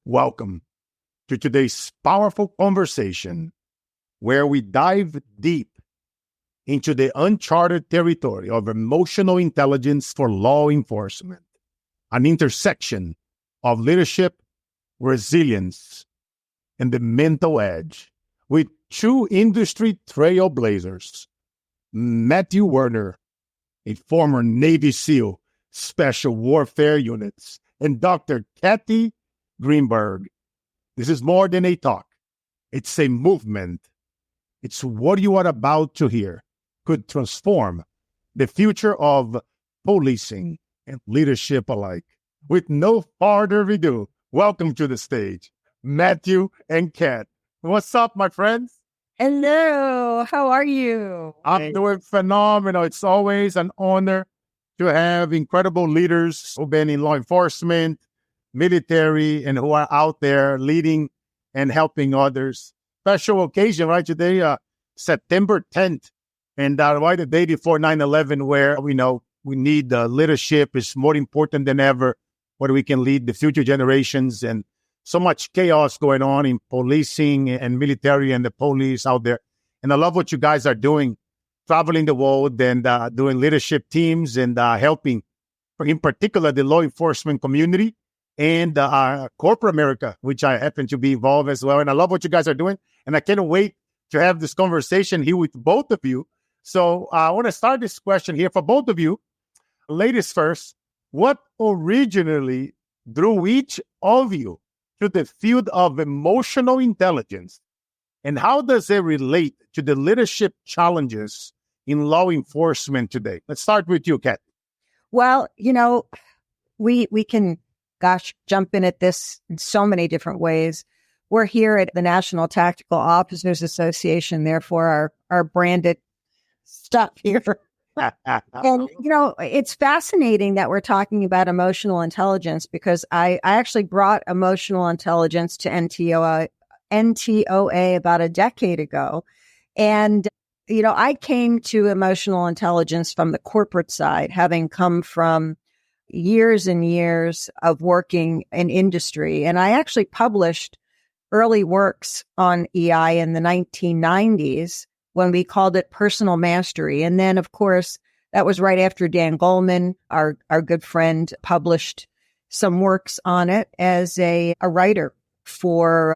Welcome to today's powerful conversation where we dive deep into the uncharted territory of emotional intelligence for law enforcement, an intersection of leadership, resilience, and the mental edge with two industry trailblazers, Matthew Werner, a former Navy SEAL, Special Warfare Units, and Dr. Kathy Greenberg. This is more than a talk. It's a movement. It's what you are about to hear could transform the future of policing and leadership alike. With no further ado, welcome to the stage, Matthew and Kat. What's up, my friends? Hello. How are you? I'm doing phenomenal. It's always an honor to have incredible leaders who've been in law enforcement, military, and who are out there leading and helping others. Special occasion, right? Today, September 10th, and right the day before 9/11, where we know we need leadership is more important than ever, where we can lead the future generations, and so much chaos going on in policing and military and the police out there. And I love what you guys are doing, traveling the world and doing leadership teams and helping, in particular, the law enforcement community and corporate America, which I happen to be involved as well. And I love what you guys are doing. And I can't wait to have this conversation here with both of you. So I want to start this question here for both of you. Ladies first, what originally drew each of you to the field of emotional intelligence? And how does it relate to the leadership challenges in law enforcement today? Let's start with you, Kat. Well, we can jump in at this in so many different ways. We're here at the National Tactical Officers Association, therefore our branded stuff here. And, it's fascinating that we're talking about emotional intelligence because I actually brought emotional intelligence to NTOA about a decade ago. And, I came to emotional intelligence from the corporate side, having come from years and years of working in industry. And I actually published early works on EI in the 1990s when we called it personal mastery. And then, of course, that was right after Dan Goleman, our good friend, published some works on it as a writer for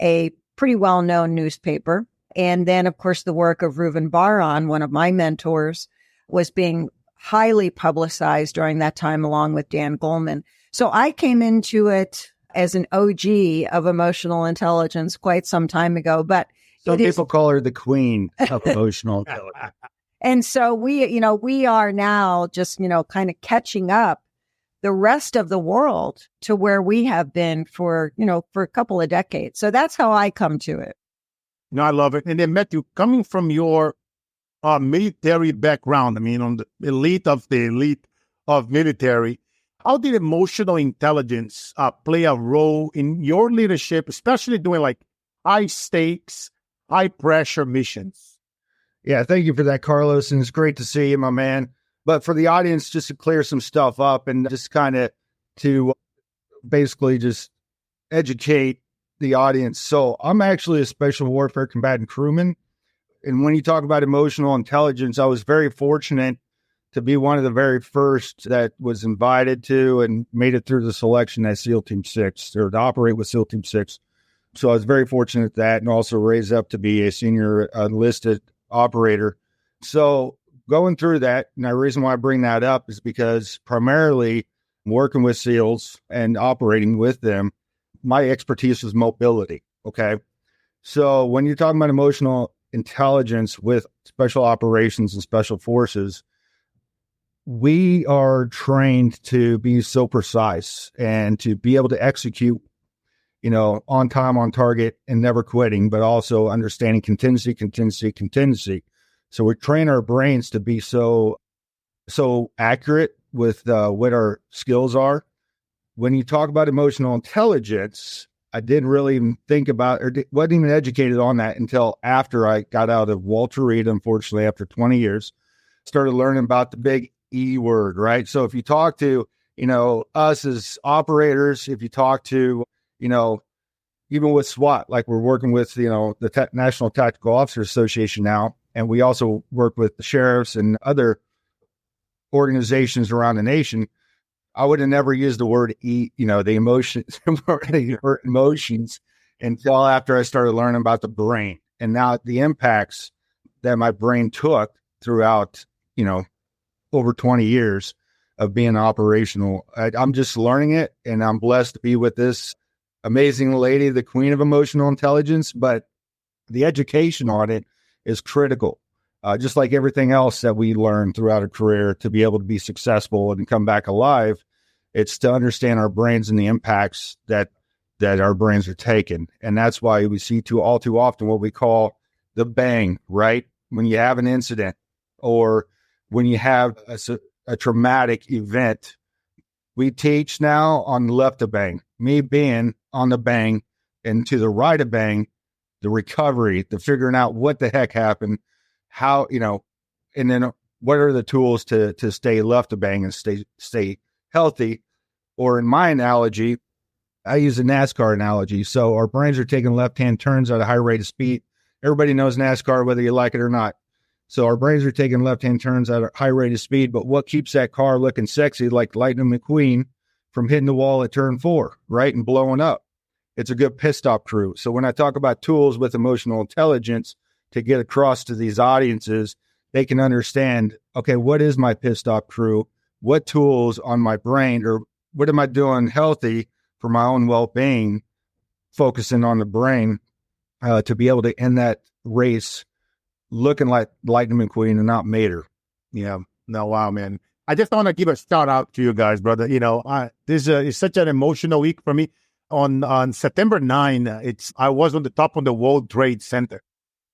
a pretty well-known newspaper. And then, of course, the work of Reuven Bar-On, one of my mentors, was being highly publicized during that time, along with Dan Goleman. So I came into it as an OG of emotional intelligence quite some time ago. But some people call her the queen of emotional intelligence. And so we are now just, kind of catching up the rest of the world to where we have been for a couple of decades. So that's how I come to it. I love it. And then, Matthew, coming from your military background, on the elite of military, how did emotional intelligence play a role in your leadership, especially doing like high stakes, high pressure missions? Yeah, thank you for that, Carlos. And it's great to see you, my man. But for the audience, just to clear some stuff up and just kind of to basically just educate the audience. So I'm actually a special warfare combatant crewman. And when you talk about emotional intelligence, I was very fortunate to be one of the very first that was invited to and made it through the selection at SEAL Team 6 or to operate with SEAL Team 6. So I was very fortunate at that and also raised up to be a senior enlisted operator. So going through that, and the reason why I bring that up is because primarily working with SEALs and operating with them, my expertise was mobility. Okay. So when you're talking about emotional intelligence with special operations and special forces, we are trained to be so precise and to be able to execute, on time, on target, and never quitting, but also understanding contingency. So we train our brains to be so accurate with what our skills are. When you talk about emotional intelligence, I didn't really even think about or wasn't even educated on that until after I got out of Walter Reed, unfortunately, after 20 years, started learning about the big E word, right? So if you talk to, us as operators, if you talk to, you know, even with SWAT, like we're working with, the National Tactical Officers Association now, and we also work with the sheriffs and other organizations around the nation. I would have never used the word the emotions, emotions until after I started learning about the brain and now the impacts that my brain took throughout, over 20 years of being operational. I'm just learning it, and I'm blessed to be with this amazing lady, the queen of emotional intelligence, but the education on it is critical. Just like everything else that we learn throughout a career to be able to be successful and come back alive, it's to understand our brains and the impacts that our brains are taking. And that's why we see all too often what we call the bang, right? When you have an incident or when you have a traumatic event, we teach now on the left of bang, me being on the bang, and to the right of bang, the recovery, the figuring out what the heck happened, how, and then what are the tools to stay left of bang and stay healthy. Or in my analogy, I use a NASCAR analogy. So our brains are taking left-hand turns at a high rate of speed. Everybody knows NASCAR, whether you like it or not. So our brains are taking left-hand turns at a high rate of speed, but what keeps that car looking sexy like Lightning McQueen from hitting the wall at turn 4, right, and blowing up? It's a good pit stop crew. So when I talk about tools with emotional intelligence to get across to these audiences, they can understand, okay, what is my pit stop crew? What tools on my brain, or what am I doing healthy for my own well-being, focusing on the brain to be able to end that race looking like Lightning McQueen and not Mater. Yeah. No, wow, man. I just want to give a shout out to you guys, brother. This is such an emotional week for me. On September 9, I was on the top of the World Trade Center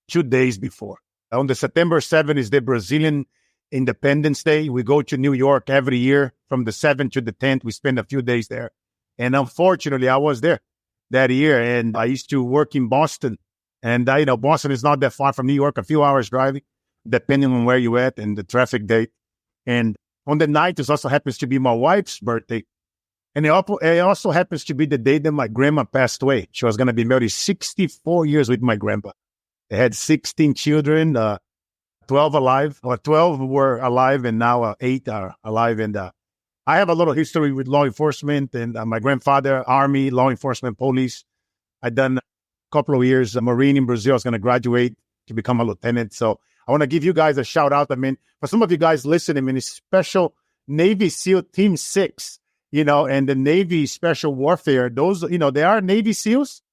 2 days before. On the September 7 is the Brazilian Independence Day. We go to New York every year from the 7th to the 10th. We spend a few days there. And unfortunately, I was there that year. And I used to work in Boston. And, Boston is not that far from New York, a few hours driving, depending on where you're at and the traffic date. And on the night, it also happens to be my wife's birthday. And it also happens to be the day that my grandma passed away. She was going to be married 64 years with my grandpa. They had 16 children, 12 were alive, and now 8 are alive. And I have a little history with law enforcement, and my grandfather, Army, law enforcement, police. I done a couple of years a Marine in Brazil. I was going to graduate to become a lieutenant. So I want to give you guys a shout out. For some of you guys listening, it's Special Navy SEAL Team 6, and the Navy Special Warfare. Those, they are Navy SEALs,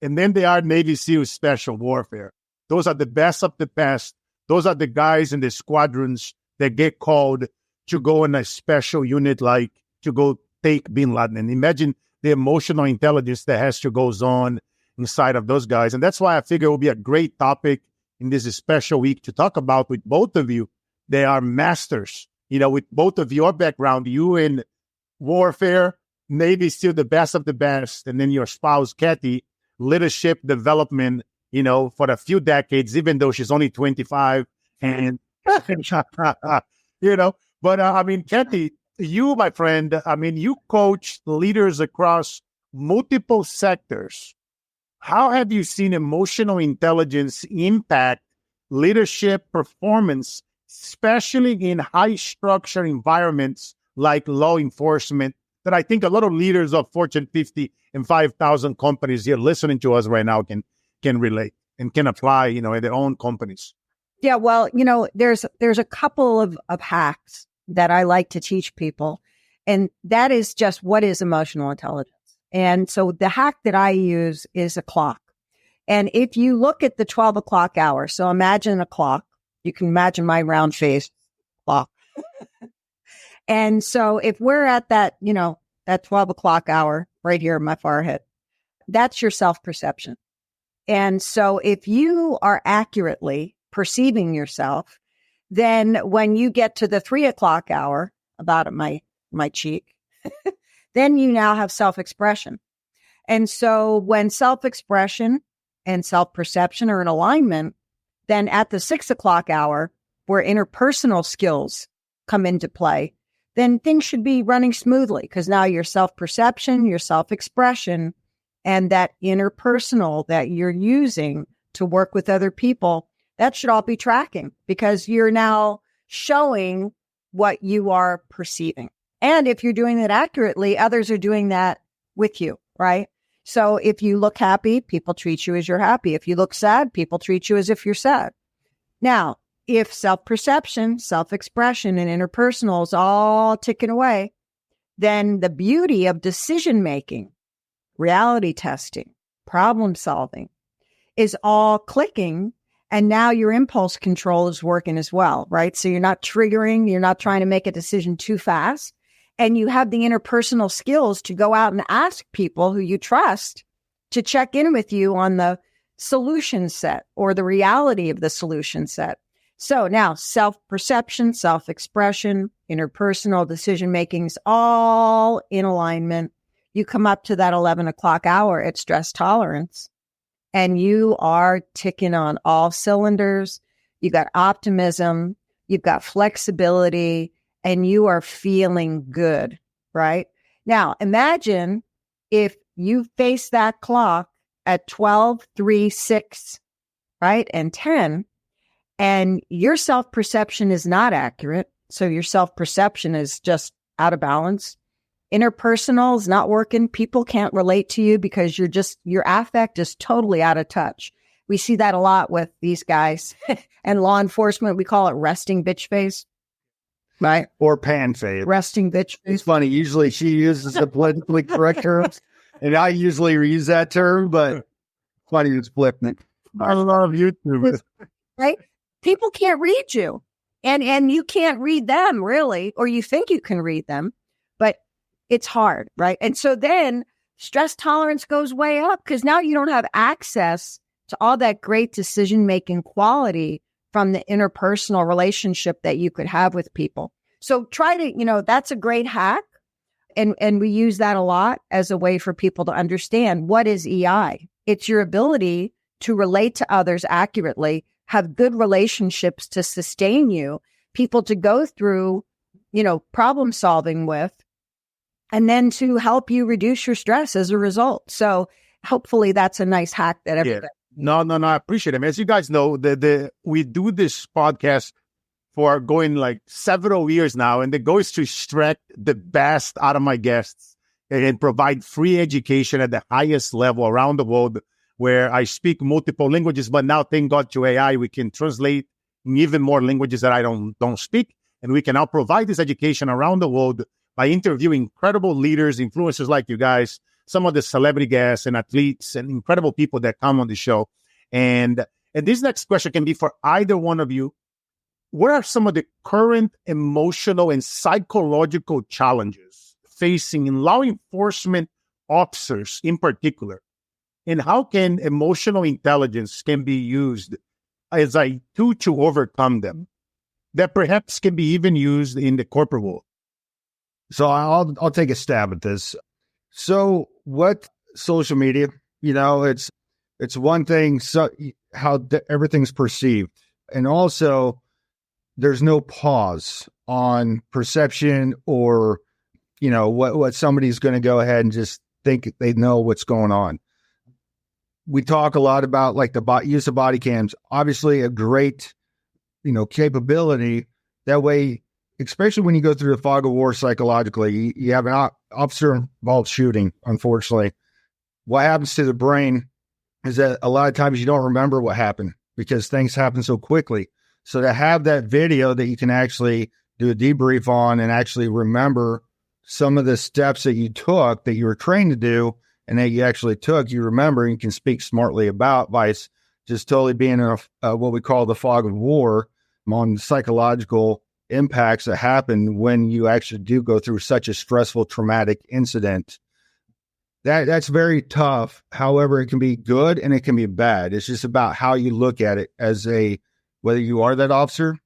and then they are Navy SEAL Special Warfare. Those are the best of the best. Those are the guys in the squadrons that get called to go in a special unit, like to go take Bin Laden. And imagine the emotional intelligence that has to goes on inside of those guys. And that's why I figure it will be a great topic in this special week to talk about with both of you. They are masters, with both of your background, you in warfare, Navy SEAL, the best of the best, and then your spouse, Kathy, leadership development, for a few decades, even though she's only 25. And, but Kathy, you, my friend, you coach leaders across multiple sectors. How have you seen emotional intelligence impact leadership performance, especially in high structure environments like law enforcement, that I think a lot of leaders of Fortune 50 and 5,000 companies here listening to us right now can relate and can apply, in their own companies? Yeah, well, there's a couple of hacks that I like to teach people, and that is just what is emotional intelligence. And so the hack that I use is a clock. And if you look at the 12 o'clock hour, so imagine a clock, you can imagine my round face clock. And so if we're at that, that 12 o'clock hour right here in my forehead, that's your self-perception. And so if you are accurately perceiving yourself, then when you get to the 3 o'clock hour, about at my cheek, then you now have self-expression. And so when self-expression and self-perception are in alignment, then at the 6 o'clock hour, where interpersonal skills come into play, then things should be running smoothly, because now your self-perception, your self-expression, and that interpersonal that you're using to work with other people, that should all be tracking because you're now showing what you are perceiving. And if you're doing it accurately, others are doing that with you, right? So if you look happy, people treat you as you're happy. If you look sad, people treat you as if you're sad. Now, if self-perception, self-expression, and interpersonal is all ticking away, then the beauty of decision-making, reality testing, problem solving is all clicking. And now your impulse control is working as well, right? So you're not triggering, you're not trying to make a decision too fast. And you have the interpersonal skills to go out and ask people who you trust to check in with you on the solution set or the reality of the solution set. So now self-perception, self-expression, interpersonal decision-making is all in alignment. You come up to that 11 o'clock hour at stress tolerance and you are ticking on all cylinders. You got optimism, you've got flexibility, and you are feeling good, right? Now, imagine if you face that clock at 12, 3, 6, right, and 10, and your self-perception is not accurate. So your self-perception is just out of balance. Interpersonal is not working. People can't relate to you because your affect is totally out of touch. We see that a lot with these guys and law enforcement. We call it resting bitch face. Right. Or pan fade. Resting bitch face. It's funny. Usually she uses the politically correct terms, and I usually use that term, but funny it's flipping it. I love YouTube. Right? People can't read you. And you can't read them really, or you think you can read them, but it's hard, right? And so then stress tolerance goes way up because now you don't have access to all that great decision-making quality from the interpersonal relationship that you could have with people. So try to, that's a great hack. And we use that a lot as a way for people to understand what is EI. It's your ability to relate to others accurately, have good relationships to sustain you, people to go through, problem solving with, and then to help you reduce your stress as a result. So hopefully that's a nice hack that everybody. No, I appreciate it. As you guys know, we do this podcast for going like several years now, and the goal is to extract the best out of my guests and provide free education at the highest level around the world where I speak multiple languages, but now thank God to AI, we can translate even more languages that I don't speak. And we can now provide this education around the world by interviewing incredible leaders, influencers like you guys, some of the celebrity guests and athletes and incredible people that come on the show. And this next question can be for either one of you. What are some of the current emotional and psychological challenges facing law enforcement officers in particular? And how can emotional intelligence can be used as a tool to overcome them that perhaps can be even used in the corporate world? So I'll take a stab at this. So what social media, it's one thing, so how everything's perceived. And also there's no pause on perception or, what somebody's going to go ahead and just think they know what's going on. We talk a lot about like the use of body cams, obviously a great, capability. That way, especially when you go through the fog of war psychologically, you have an officer-involved shooting, unfortunately. What happens to the brain is that a lot of times you don't remember what happened because things happen so quickly. So to have that video that you can actually do a debrief on and actually remember some of the steps that you took that you were trained to do and that you actually took, you remember and you can speak smartly about vice just totally being in what we call the fog of war on psychological impacts that happen when you actually do go through such a stressful, traumatic incident. That's very tough. However, it can be good and it can be bad. It's just about how you look at it as whether you are that officer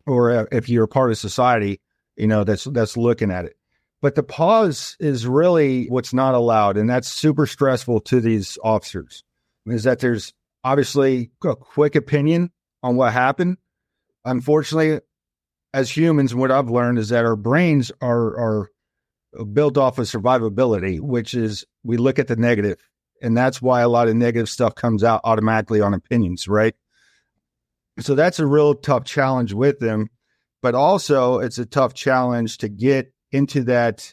or if you're a part of society, that's looking at it. But the pause is really what's not allowed. And that's super stressful to these officers is that there's obviously a quick opinion on what happened. Unfortunately, as humans, what I've learned is that our brains are built off of survivability, which is we look at the negative And that's why a lot of negative stuff comes out automatically on opinions, right? So that's a real tough challenge with them. But also, it's a tough challenge to get into that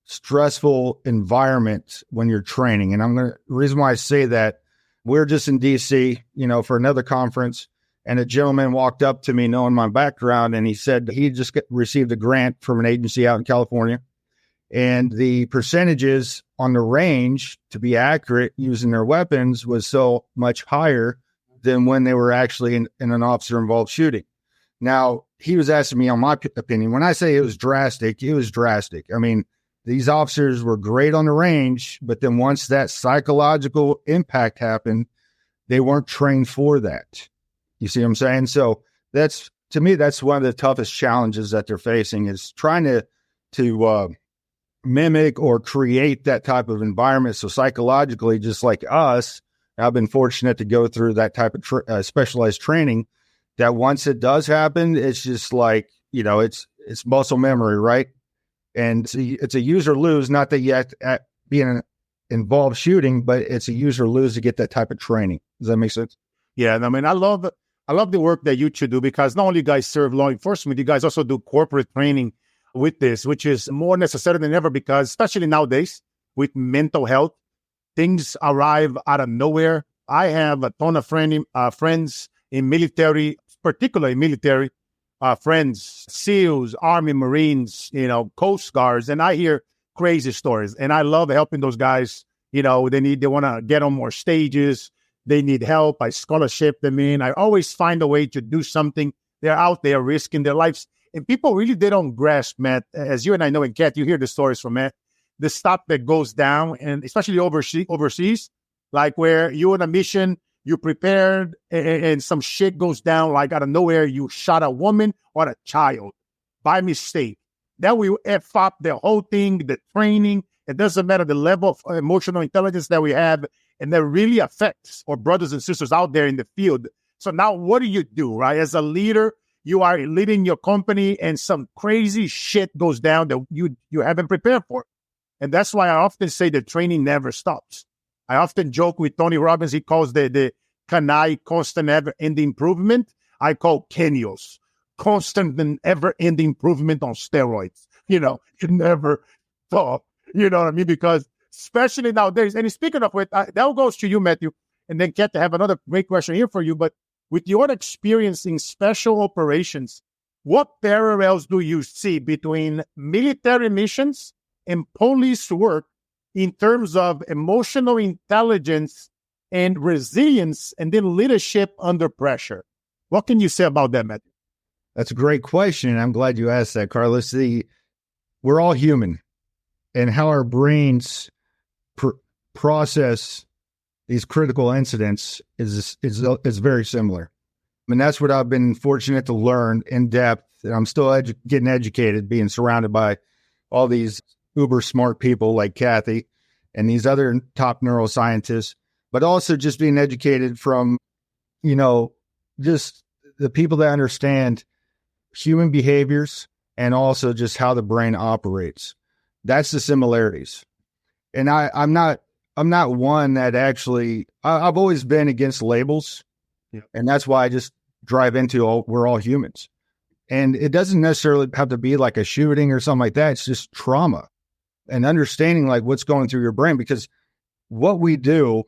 stressful environment when you're training. And the reason why I say that, we're just in DC, for another conference, and a gentleman walked up to me knowing my background, and he said he just received a grant from an agency out in California. And the percentages on the range, to be accurate, using their weapons was so much higher than when they were actually in an officer-involved shooting. Now, he was asking me on my opinion. When I say it was drastic, it was drastic. I mean, these officers were great on the range, but then once that psychological impact happened, they weren't trained for that. You see what I'm saying? So that's, to me, that's one of the toughest challenges that they're facing, is trying to mimic or create that type of environment. So psychologically, just like us, I've been fortunate to go through that type of specialized training, that once it does happen, it's just like, it's muscle memory, right? And it's a use or lose, not that you have to be in an involved shooting, but it's a use or lose to get that type of training. Does that make sense? Yeah. And I mean, I love the work that you two do, because not only you guys serve law enforcement, you guys also do corporate training with this, which is more necessary than ever, because especially nowadays with mental health, things arrive out of nowhere. I have a ton of friends in military, particularly military friends, SEALs, Army, Marines, Coast Guards, and I hear crazy stories. And I love helping those guys. They want to get on more stages. They need help. I scholarship them in. I always find a way to do something. They're out there risking their lives. And people really, they don't grasp, Matt, as you and I know, and Kat, you hear the stories from Matt, the stuff that goes down, and especially overseas, like where you're on a mission, you prepared, and some shit goes down, like out of nowhere, you shot a woman or a child by mistake. That will F up the whole thing, the training. It doesn't matter the level of emotional intelligence that we have, and that really affects our brothers and sisters out there in the field. So now what do you do, right? As a leader, you are leading your company, and some crazy shit goes down that you haven't prepared for. And that's why I often say the training never stops. I often joke with Tony Robbins. He calls the CANI, constant ever-ending improvement. I call Kenios, constant and ever-ending improvement on steroids. You never stop. You know what I mean? Because especially nowadays, and speaking of which, that goes to you, Matthew, and then Kat, to have another great question here for you. But with your experience in special operations, what parallels do you see between military missions and police work in terms of emotional intelligence and resilience, and then leadership under pressure? What can you say about that, Matthew? That's a great question. I'm glad you asked that, Carlos. We're all human, and how our brains process these critical incidents is very similar. I mean, that's what I've been fortunate to learn in depth. And I'm still getting educated, being surrounded by all these uber smart people like Kathy and these other top neuroscientists, but also just being educated from, just the people that understand human behaviors and also just how the brain operates. That's the similarities. And I'm not one that actually, I've always been against labels. Yeah. And that's why I just drive into we're all humans. And it doesn't necessarily have to be like a shooting or something like that. It's just trauma and understanding like what's going through your brain, because what we do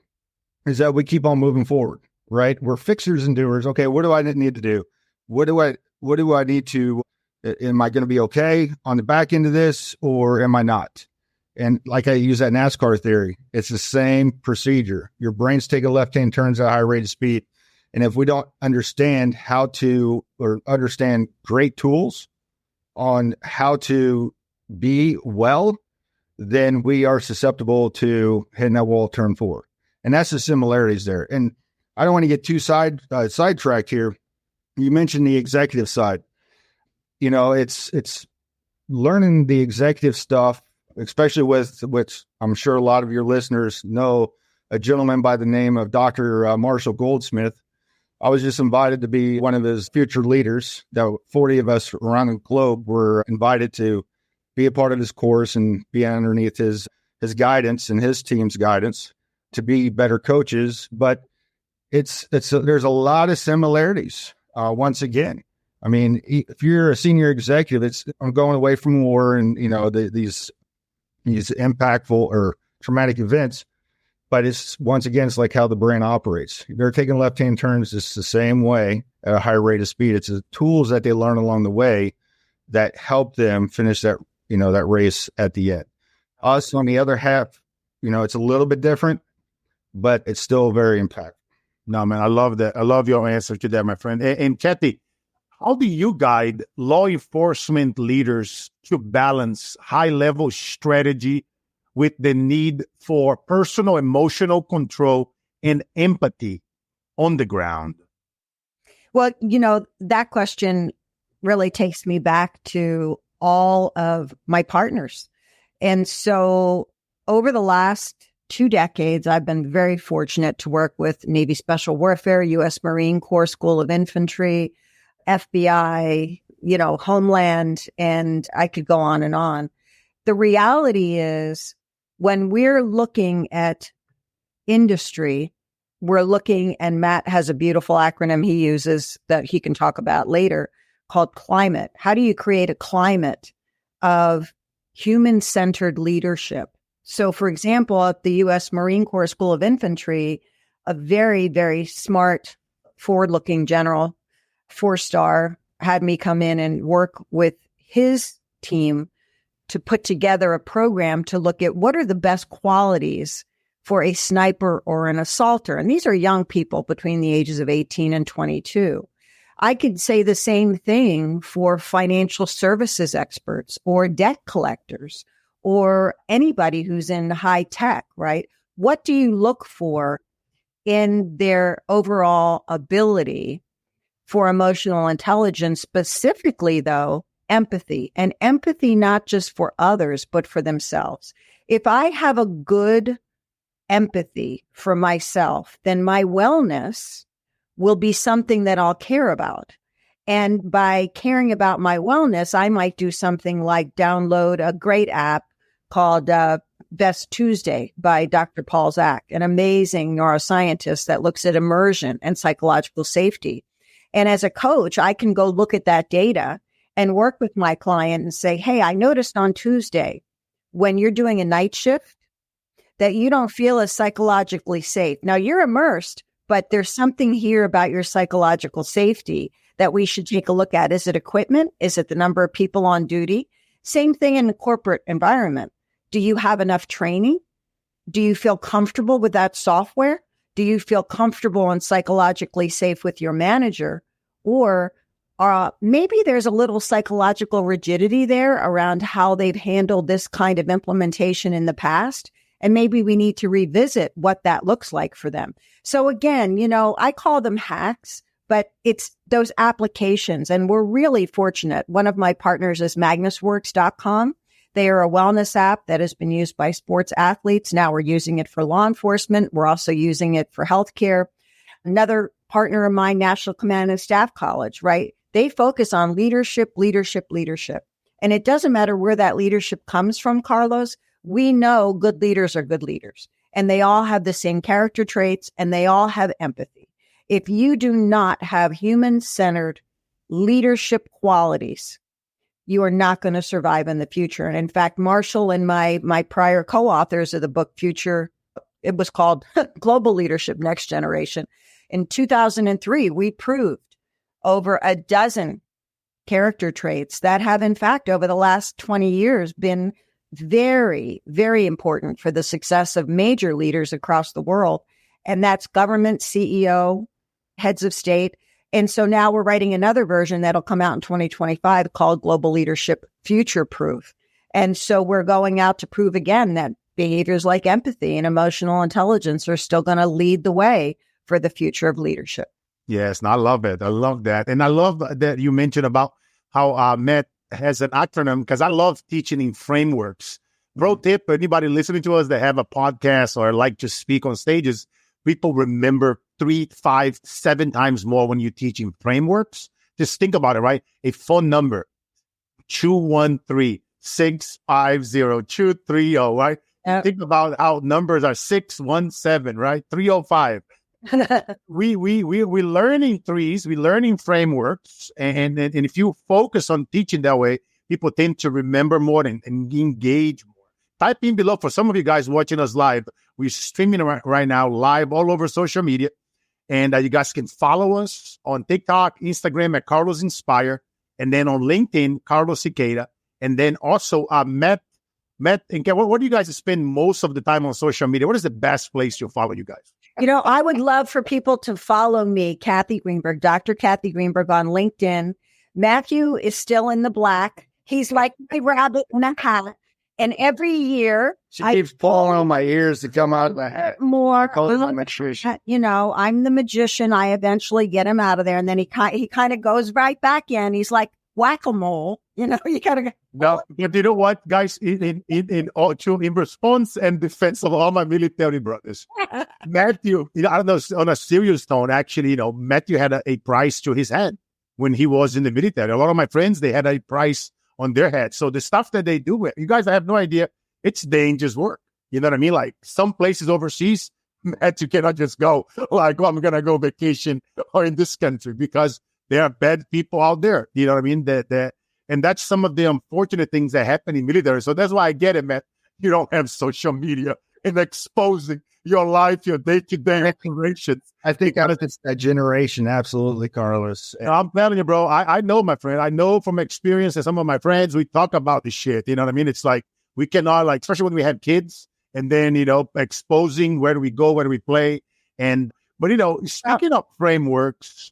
is that we keep on moving forward, right? We're fixers and doers. Okay, what do I need to do? What do I need to, am I going to be okay on the back end of this, or am I not? And like I use that NASCAR theory, it's the same procedure. Your brains take a left-hand turns at a high rate of speed. And if we don't understand understand great tools on how to be well, then we are susceptible to hitting that wall turn 4. And that's the similarities there. And I don't want to get too sidetracked here. You mentioned the executive side. It's learning the executive stuff, especially with which I'm sure a lot of your listeners know, a gentleman by the name of Dr. Marshall Goldsmith. I was just invited to be one of his future leaders. That 40 of us around the globe were invited to be a part of his course and be underneath his guidance and his team's guidance to be better coaches, but there's a lot of similarities. Once again, I mean, if you're a senior executive, I'm going away from war and these impactful or traumatic events, but it's once again, it's like how the brain operates. They're taking left-hand turns just the same way at a high rate of speed. It's the tools that they learn along the way that help them finish that race at the end. Us on the other half, it's a little bit different, but it's still very impactful. No, man, I love that. I love your answer to that, my friend. And Kathy, how do you guide law enforcement leaders to balance high-level strategy with the need for personal emotional control and empathy on the ground? Well, that question really takes me back to all of my partners. And so over the last 2 decades, I've been very fortunate to work with Navy Special Warfare, U.S. Marine Corps School of Infantry, FBI, Homeland, and I could go on and on. The reality is when we're looking at industry, we're looking, and Matt has a beautiful acronym he uses that he can talk about later called climate. How do you create a climate of human-centered leadership? So, for example, at the U.S. Marine Corps School of Infantry, a very, very smart, forward-looking general, 4-star, had me come in and work with his team to put together a program to look at what are the best qualities for a sniper or an assaulter. And these are young people between the ages of 18 and 22. I could say the same thing for financial services experts or debt collectors or anybody who's in high tech, right? What do you look for in their overall ability for emotional intelligence, specifically, though, empathy? And empathy not just for others, but for themselves. If I have a good empathy for myself, then my wellness will be something that I'll care about. And by caring about my wellness, I might do something like download a great app called Best Tuesday by Dr. Paul Zak, an amazing neuroscientist that looks at immersion and psychological safety. And as a coach, I can go look at that data and work with my client and say, hey, I noticed on Tuesday when you're doing a night shift that you don't feel as psychologically safe. Now you're immersed, but there's something here about your psychological safety that we should take a look at. Is it equipment? Is it the number of people on duty? Same thing in the corporate environment. Do you have enough training? Do you feel comfortable with that software? Do you feel comfortable and psychologically safe with your manager? Or maybe there's a little psychological rigidity there around how they've handled this kind of implementation in the past. And maybe we need to revisit what that looks like for them. So again, I call them hacks, but it's those applications. And we're really fortunate. One of my partners is magnusworks.com. They are a wellness app that has been used by sports athletes. Now we're using it for law enforcement. We're also using it for healthcare. Another partner of mine, National Command and Staff College, right? They focus on leadership. And it doesn't matter where that leadership comes from, Carlos. We know good leaders are good leaders, and they all have the same character traits, and they all have empathy. If you do not have human-centered leadership qualities, you are not going to survive in the future. And in fact, Marshall and my prior co-authors of the book Future, it was called Global Leadership Next Generation. In 2003, we proved over a dozen character traits that have, in fact, over the last 20 years been very, very important for the success of major leaders across the world. And that's government, CEO, heads of state. And so now we're writing another version that'll come out in 2025 called Global Leadership Future Proof. And so we're going out to prove again that behaviors like empathy and emotional intelligence are still going to lead the way for the future of leadership. Yes, and I love it. I love that. And I love that you mentioned about how Matt has an acronym, because I love teaching in frameworks. Pro tip, anybody listening to us that have a podcast or like to speak on stages, people remember 3, 5, 7 times more when you teach in frameworks. Just think about it, right? A phone number, 213-650-230, right? Think about how numbers are 617, right? 305. We're learning threes, we're learning frameworks, and if you focus on teaching that way, people tend to remember more and engage more. Type in below for some of you guys watching us live. We're streaming right now live all over social media, and you guys can follow us on TikTok, Instagram at Carlos Inspire, and then on LinkedIn, Carlos Siqueira, and then also Matt. And what do you guys spend most of the time on social media? What is the best place to follow you guys? I would love for people to follow me, Kathy Greenberg, Dr. Kathy Greenberg on LinkedIn. Matthew is still in the black. He's like a rabbit in a hat. And every year, She keeps pulling on my ears to come out of the hat. More. I'm the magician. I eventually get him out of there. And then he kind of goes right back in. He's like whack-a-mole. You got to go. No, but you know what, guys? In response and defense of all my military brothers, Matthew, I don't know, on a serious tone, actually, Matthew had a price to his head when he was in the military. A lot of my friends, they had a price on their head. So the stuff that they do, you guys, I have no idea. It's dangerous work. You know what I mean? Like some places overseas, Matthew cannot just go like, I'm going to go vacation or in this country because there are bad people out there. You know what I mean? And that's some of the unfortunate things that happen in military. So that's why I get it, man. You don't have social media and exposing your life, your day-to-day operations. I think it's that generation. Absolutely, Carlos. I'm telling you, bro, I know, my friend. I know from experience and some of my friends, we talk about this shit. You know what I mean? It's like we cannot, especially when we have kids and then, exposing where do we go, where do we play. But speaking of frameworks,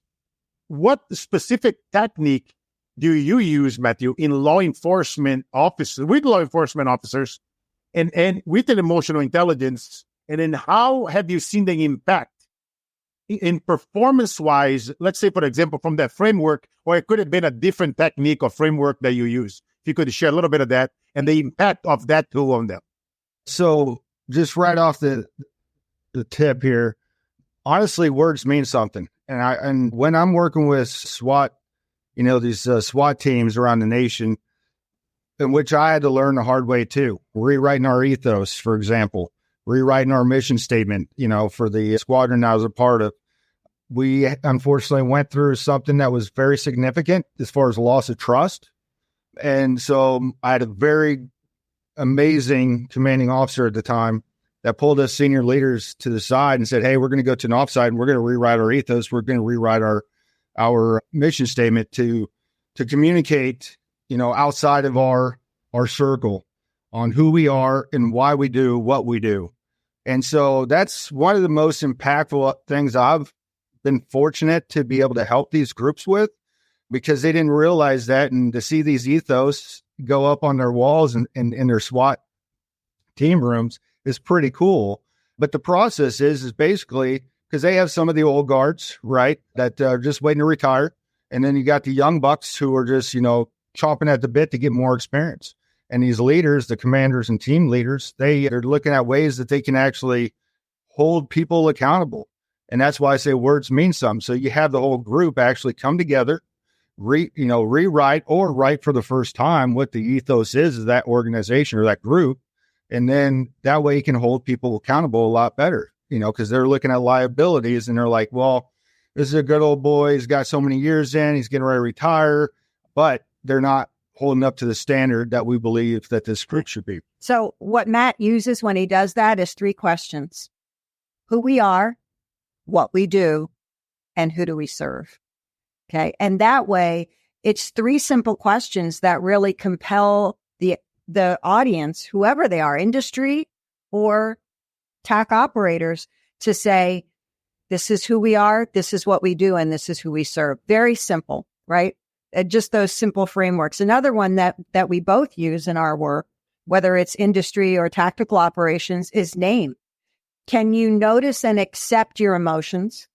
what specific technique do you use, Matthew, in law enforcement officers, with law enforcement officers and with an emotional intelligence? And then how have you seen the impact in performance-wise, let's say, for example, from that framework, or it could have been a different technique or framework that you use? If you could share a little bit of that and the impact of that tool on them. So just right off the tip here, honestly, words mean something. And when I'm working with SWAT, these SWAT teams around the nation, in which I had to learn the hard way too, rewriting our ethos, for example, rewriting our mission statement, for the squadron I was a part of. We unfortunately went through something that was very significant as far as loss of trust. And so I had a very amazing commanding officer at the time that pulled us senior leaders to the side and said, hey, we're going to go to an offsite and we're going to rewrite our ethos. We're going to rewrite our mission statement to communicate, outside of our circle on who we are and why we do what we do. And so that's one of the most impactful things I've been fortunate to be able to help these groups with, because they didn't realize that. And to see these ethos go up on their walls and in their SWAT team rooms is pretty cool. But the process is basically, because they have some of the old guards, right, that are just waiting to retire. And then you got the young bucks who are just, chomping at the bit to get more experience. And these leaders, the commanders and team leaders, they're looking at ways that they can actually hold people accountable. And that's why I say words mean something. So you have the whole group actually come together, rewrite or write for the first time what the ethos is of that organization or that group. And then that way you can hold people accountable a lot better, because they're looking at liabilities and they're like, well, this is a good old boy. He's got so many years in, he's getting ready to retire, but they're not holding up to the standard that we believe that this group should be. So what Matt uses when he does that is 3 questions: who we are, what we do, and who do we serve? Okay. And that way it's 3 simple questions that really compel the audience, whoever they are, industry or TAC operators, to say, this is who we are, this is what we do, and this is who we serve. Very simple, right? Just those simple frameworks. Another one that we both use in our work, whether it's industry or tactical operations, is name. Can you notice and accept your emotions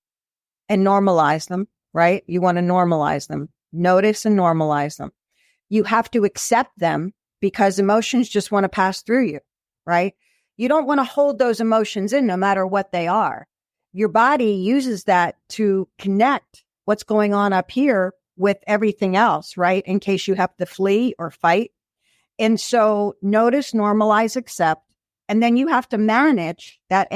and normalize them, right? You want to normalize them. Notice and normalize them. You have to accept them because emotions just want to pass through you, right? You don't want to hold those emotions in no matter what they are. Your body uses that to connect what's going on up here with everything else, right? In case you have to flee or fight. And so notice, normalize, accept. And then you have to manage that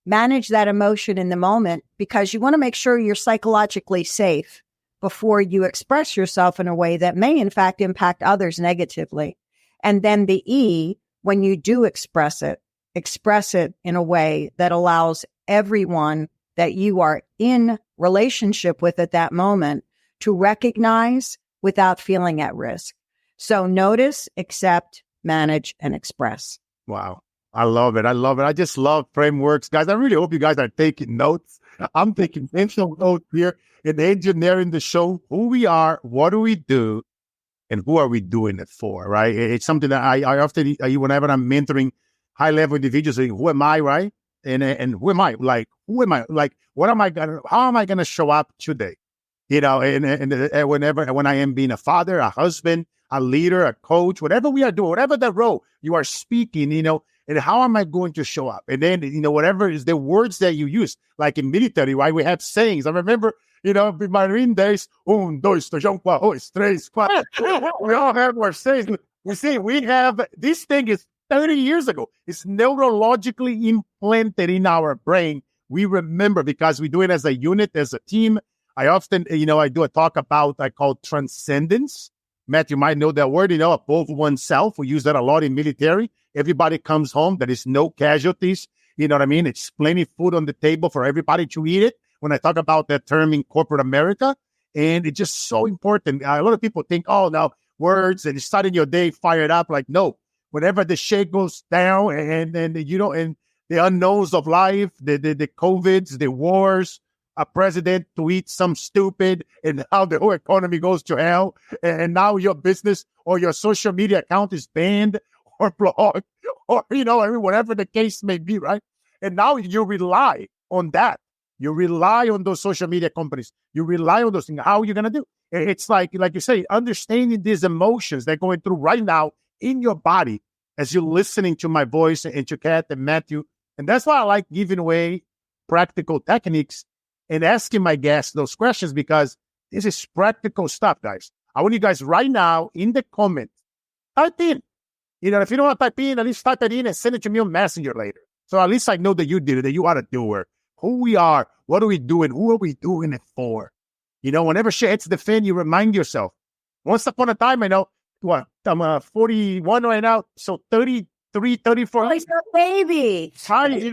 manage that emotion in the moment, because you want to make sure you're psychologically safe before you express yourself in a way that may in fact impact others negatively. And then the E, when you do express it in a way that allows everyone that you are in relationship with at that moment to recognize without feeling at risk. So notice, accept, manage, and express. Wow. I love it. I love it. I just love frameworks. Guys, I really hope you guys are taking notes. I'm taking mental notes here in engineering the show. Who we are, what do we do, and who are we doing it for, right? It's something that I often, whenever I'm mentoring high-level individuals, who am I, right? And who am I? Like, who am I? Like, how am I going to show up today? And when I am being a father, a husband, a leader, a coach, whatever we are doing, whatever the role you are speaking, and how am I going to show up? And then, whatever is the words that you use, like in military, right? We have sayings. I remember, in Marine days, 1, 2, 3, 4, 5. We all have our sayings. You see, this thing is 30 years ago. It's neurologically implanted in our brain. We remember because we do it as a unit, as a team. I often, I do a talk I call transcendence. Matt, you might know that word, above oneself. We use that a lot in military. Everybody comes home. There is no casualties. You know what I mean? It's plenty of food on the table for everybody to eat it. When I talk about that term in corporate America, and it's just so important. A lot of people think, oh, now words and starting your day fired up. Like, no, whenever the shit goes down and and the unknowns of life, the COVIDs, the wars, a president tweets some stupid and how the whole economy goes to hell. And now your business or your social media account is banned or blocked or, whatever the case may be, right? And now you rely on that. You rely on those social media companies. You rely on those things. How are you going to do? It's like you say, understanding these emotions that are going through right now in your body as you're listening to my voice and to Kat and Matthew. And that's why I like giving away practical techniques and asking my guests those questions, because this is practical stuff, guys. I want you guys right now in the comments, type in. If you don't want to type in, at least type it in and send it to me on Messenger later. So at least I know that you did it, that you are a doer. Who we are, what are we doing, who are we doing it for? Whenever shit hits the fan, you remind yourself. Once upon a time, I'm 41 right now, so 33, 34. Like a baby. Hi, you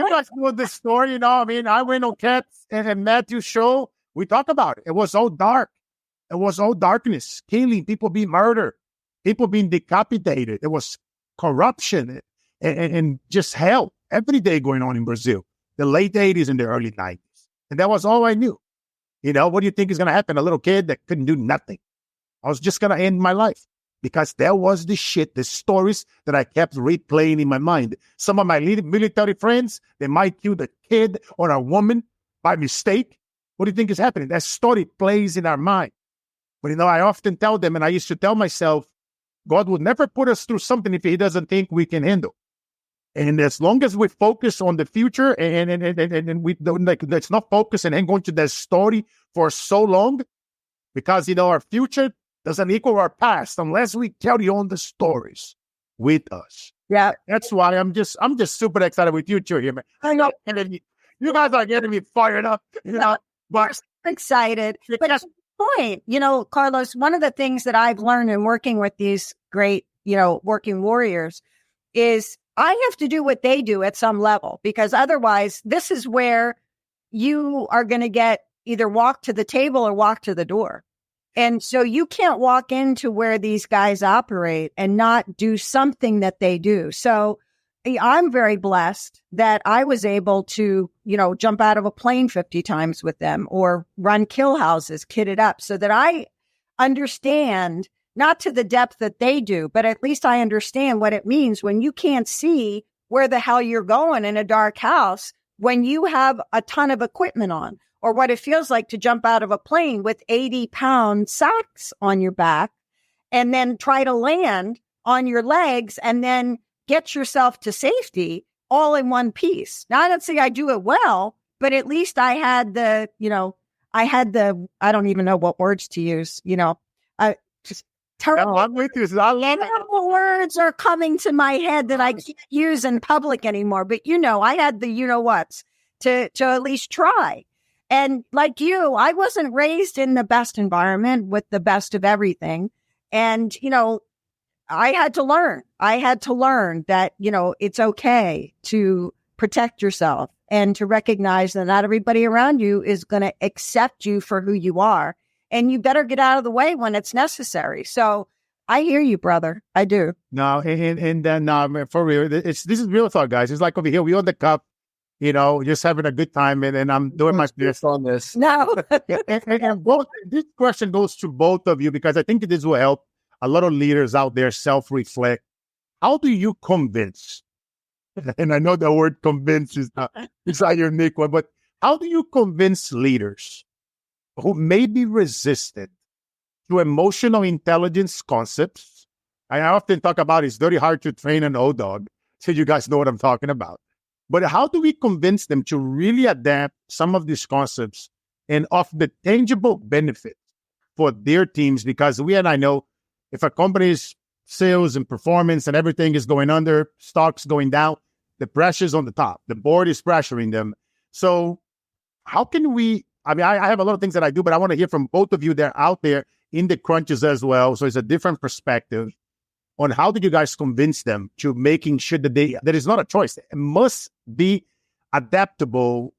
guys know this story, I went on Kat's and Matthew's show. We talked about it. It was all dark. It was all darkness, killing, people being murdered, people being decapitated. It was corruption and just hell every day going on in Brazil, the late 80s and the early 90s. And that was all I knew. What do you think is going to happen? A little kid that couldn't do nothing. I was just going to end my life. Because that was the stories that I kept replaying in my mind. Some of my military friends, they might kill the kid or a woman by mistake. What do you think is happening? That story plays in our mind. But, I often tell them, and I used to tell myself, God would never put us through something if he doesn't think we can handle. And as long as we focus on the future and we don't, let's not focus and hang on to that story for so long, because, our future doesn't equal our past unless we carry on the stories with us. Yeah. That's why I'm just super excited with you two here, man. I know. And you guys are getting me fired up. But excited. But to the point, Carlos, one of the things that I've learned in working with these great, working warriors is I have to do what they do at some level, because otherwise this is where you are going to get either walk to the table or walk to the door. And so you can't walk into where these guys operate and not do something that they do. So I'm very blessed that I was able to, jump out of a plane 50 times with them or run kill houses, kit it up, so that I understand, not to the depth that they do, but at least I understand what it means when you can't see where the hell you're going in a dark house when you have a ton of equipment on. Or what it feels like to jump out of a plane with 80-pound sacks on your back and then try to land on your legs and then get yourself to safety all in one piece. Now, I don't say I do it well, but at least I had I don't even know what words to use, terrible, No, I'm with you. I love it. terrible words are coming to my head that I can't use in public anymore. But I had the whats to at least try. And like you, I wasn't raised in the best environment with the best of everything. And, I had to learn. I had to learn that, it's okay to protect yourself and to recognize that not everybody around you is going to accept you for who you are. And you better get out of the way when it's necessary. So I hear you, brother. I do. No, and then man, for real, this is real talk, guys. It's like over here, we on the cup, just having a good time, and I'm doing my best on this. No. and both, this question goes to both of you because I think this will help a lot of leaders out there self-reflect. How do you convince? And I know the word convince is not a unique one, but how do you convince leaders who may be resistant to emotional intelligence concepts? I often talk about it's very hard to train an old dog, so you guys know what I'm talking about. But how do we convince them to really adapt some of these concepts and offer the tangible benefits for their teams? Because I know if a company's sales and performance and everything is going under, stocks going down, the pressure's on the top. The board is pressuring them. So how can we, I have a lot of things that I do, but I want to hear from both of you that are out there in the crunches as well. So it's a different perspective on how did you guys convince them to making sure that that is not a choice. It must be adaptable,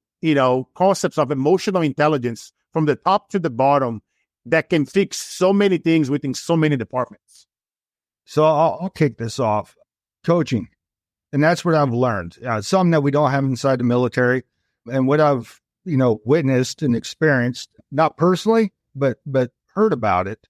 concepts of emotional intelligence from the top to the bottom that can fix so many things within so many departments. So I'll kick this off. Coaching. And that's what I've learned. Something that we don't have inside the military. And what I've, witnessed and experienced, not personally, but heard about it,